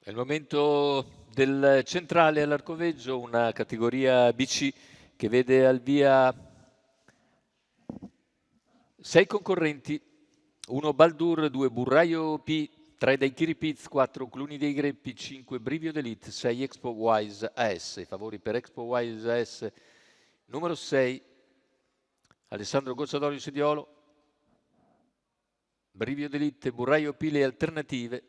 È il momento del centrale all'Arcoveggio, una categoria BC che vede al via 6 concorrenti, 1 Baldur, 2 Burraio P, 3 Daiquiri Piz, 4 Cluni dei Greppi, 5 Brivio d'Elite, 6 Expo Wise AS. I favori per Expo Wise AS numero 6, Alessandro Gocciadoro in sediolo, Brivio d'Elite, Burraio P le alternative.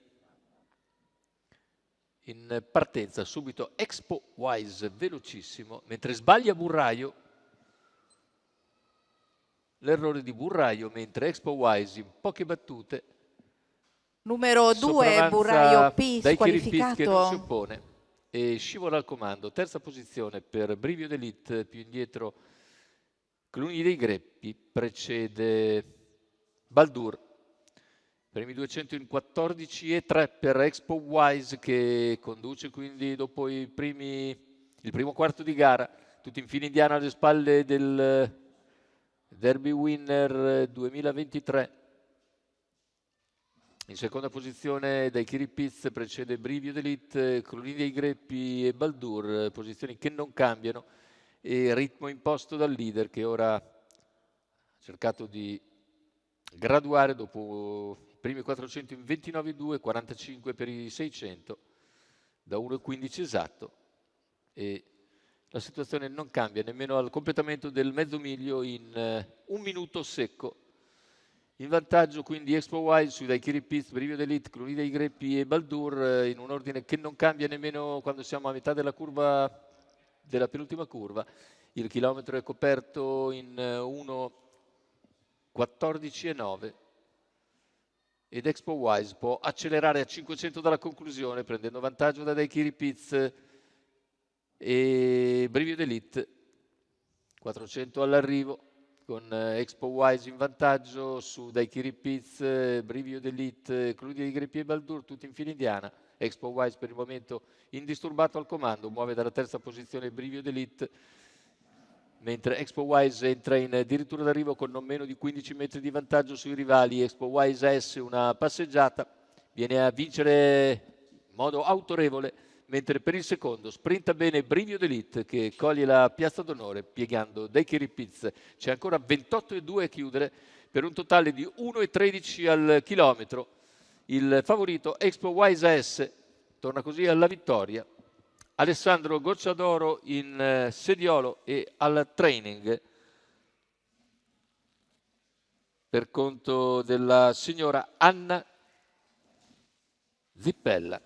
In partenza subito Expo Wise velocissimo, mentre sbaglia Burraio, l'errore di Burraio, mentre Expo Wise in poche battute Numero 2 Burraio sopravanza P Daiquiri Piz che non si squalificato. oppone e scivola al comando. Terza posizione per Brivio d'Elite, più indietro Cluni dei Greppi, precede Baldur. Primi 200 in 14,3 per Expo Wise che conduce quindi dopo il primo quarto di gara, tutti in fila indiana alle spalle del Derby Winner 2023. In seconda posizione Daiquiri Piz precede Brivio d'Elite, Cluni dei Greppi e Baldur, posizioni che non cambiano e ritmo imposto dal leader che ora ha cercato di graduare dopo i primi 400 in 29,2, 45 per i 600 da 1,15 esatto e la situazione non cambia nemmeno al completamento del mezzo miglio in un minuto secco. In vantaggio quindi Expo Wise sui Daiquiri Piz, Brivio d'Elite, Cluni dei Greppi e Baldur in un ordine che non cambia nemmeno quando siamo a metà della curva, della penultima curva. Il chilometro è coperto in 1,14,9 ed Expo Wise può accelerare a 500 dalla conclusione prendendo vantaggio da Daiquiri Piz e Brivio d'Elite, 400 all'arrivo con Expo Wise in vantaggio su Daiquiri Piz, Brivio d'Elite, Cluni dei Greppi e Baldur, tutti in fila indiana. Expo Wise per il momento indisturbato al comando, muove dalla terza posizione Brivio d'Elite, mentre Expo Wise entra in addirittura d'arrivo con non meno di 15 metri di vantaggio sui rivali. Expo Wise S una passeggiata, viene a vincere in modo autorevole, mentre per il secondo sprinta bene Brivio d'Elite che coglie la piazza d'onore piegando Daiquiri Piz. C'è ancora 28,2 a chiudere per un totale di 1,13 al chilometro. Il favorito Expo Wise S torna così alla vittoria. Alessandro Gocciadoro in sediolo e al training per conto della signora Anna Zippella.